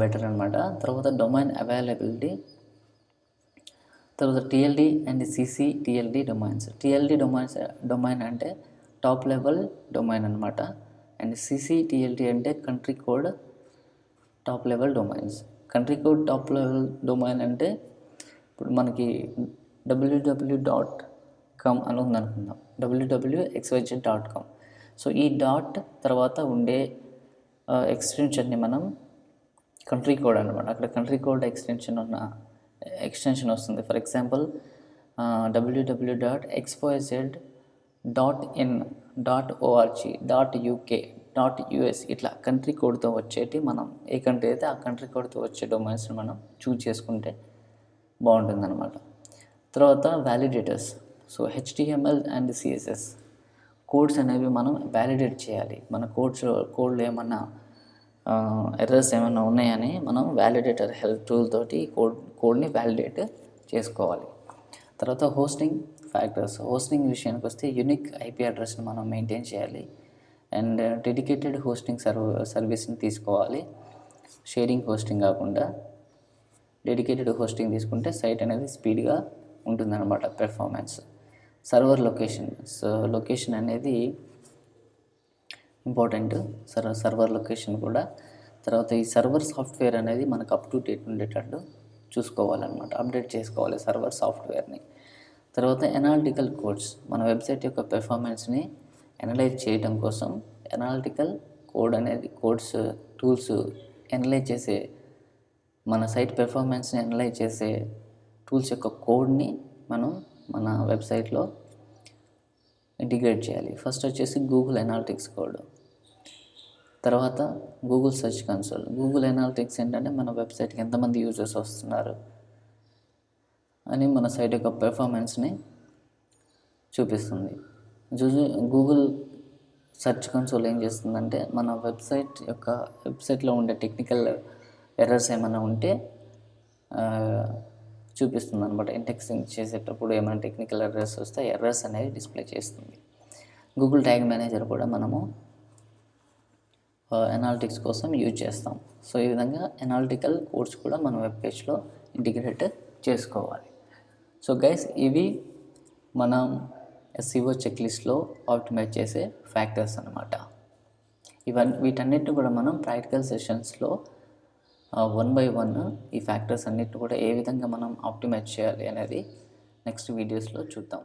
[SPEAKER 1] బెటర్ అనమాట. తర్వాత డొమైన్ అవైలబిలిటీ, తర్వాత TLD and CCTLD domains. TLD domain అంటే టాప్ లెవెల్ డొమైన్ అనమాట. అండ్ CCTLD అంటే country code top level domains. Country code top level domain అంటే ఇప్పుడు మనకి www.com అని ఉందనుకుందాం, www.xyz.com. సో ఈ డాట్ తర్వాత ఉండే ఎక్స్టెన్షన్ని మనం కంట్రీ కోడ్ అనమాట. అక్కడ కంట్రీ కోడ్ ఎక్స్టెన్షన్ వస్తుంది. ఫర్ ఎగ్జాంపుల్ www.xyz.in.org.uk.us ఇట్లా కంట్రీ కోడ్తో వచ్చేటి మనం ఏ కంట్రీ అయితే ఆ కంట్రీ కోడ్తో వచ్చే డొమైన్స్ని మనం చూజ్ చేసుకుంటే బాగుంటుందన్నమాట. తర్వాత validators. So HTML and CSS codes అనేవి మనం వ్యాలిడేట్ చేయాలి. మన కోడ్లో ఏమన్నా ఎర్రర్స్ ఏమైనా ఉన్నాయని మనం వ్యాలిడేటర్ హెల్ప్ టూల్ తోటి కోడ్ని వ్యాలిడేట్ చేసుకోవాలి. తర్వాత హోస్టింగ్ విషయానికి వస్తే యూనిక్ IP అడ్రస్ని మనం మెయింటైన్ చేయాలి అండ్ డెడికేటెడ్ హోస్టింగ్ సర్వీస్ని తీసుకోవాలి. షేరింగ్ హోస్టింగ్ కాకుండా డెడికేటెడ్ హోస్టింగ్ తీసుకుంటే సైట్ అనేది స్పీడ్గా ఉంటుందన్నమాట పెర్ఫార్మెన్స్. సర్వర్ లొకేషన్ అనేది ఇంపార్టెంట్, సర్వర్ లొకేషన్ కూడా. తర్వాత ఈ సర్వర్ సాఫ్ట్వేర్ అనేది మనకు అప్ టు డేట్ ఉండేటట్టు చూసుకోవాలన్నమాట, అప్డేట్ చేసుకోవాలి సర్వర్ సాఫ్ట్వేర్ని. తర్వాత ఎనాలిటికల్ కోడ్స్, మన వెబ్సైట్ యొక్క పెర్ఫార్మెన్స్ని అనలైజ్ చేయడం కోసం ఎనాలిటికల్ కోడ్ అనేది టూల్స్ అనలైజ్ చేసే మన సైట్ పెర్ఫార్మెన్స్ని అనలైజ్ చేసే టూల్స్ యొక్క కోడ్ని మనం మన వెబ్సైట్లో ఇంటిగ్రేట్ చేయాలి. ఫస్ట్ వచ్చేసి గూగుల్ అనాలిటిక్స్ కోడ్, తర్వాత Google search console. Google analytics ఏంటంటే మన వెబ్సైట్కి ఎంతమంది యూజర్స్ వస్తున్నారు అని మన సైట్ యొక్క పెర్ఫార్మెన్స్ని చూపిస్తుంది. గూగుల్ సెర్చ్ కన్సోల్ ఏం చేస్తుందంటే మన వెబ్సైట్లో ఉండే టెక్నికల్ ఎర్రర్స్ ఏమైనా ఉంటే చూపిస్తుంది అనమాట. ఇండెక్సింగ్ చేసేటప్పుడు ఏమైనా టెక్నికల్ ఎర్రర్స్ వస్తే ఎర్రర్స్ అనేది డిస్ప్లే చేస్తుంది. గూగుల్ ట్యాగ్ మేనేజర్ కూడా మనము అనాలిటిక్స్ కోసం యూజ్ చేస్తాం. సో ఈ విధంగా అనాలిటికల్ కోడ్స్ కూడా మన వెబ్ పేజ్లో ఇంటిగ్రేట్ చేసుకోవాలి. సో గైస్, ఇవి మనం SEO చెక్లిస్ట్లో ఆప్టిమైజ్ చేసే ఫ్యాక్టర్స్ అన్నమాట. వీటన్నిటిని కూడా మనం ప్రాక్టికల్ సెషన్స్లో 1 by 1 ఈ ఫ్యాక్టర్స్ అన్నిటిని కూడా ఏ విధంగా మనం ఆప్టిమైజ్ చేయాలి అనేది నెక్స్ట్ వీడియోస్లో చూద్దాం.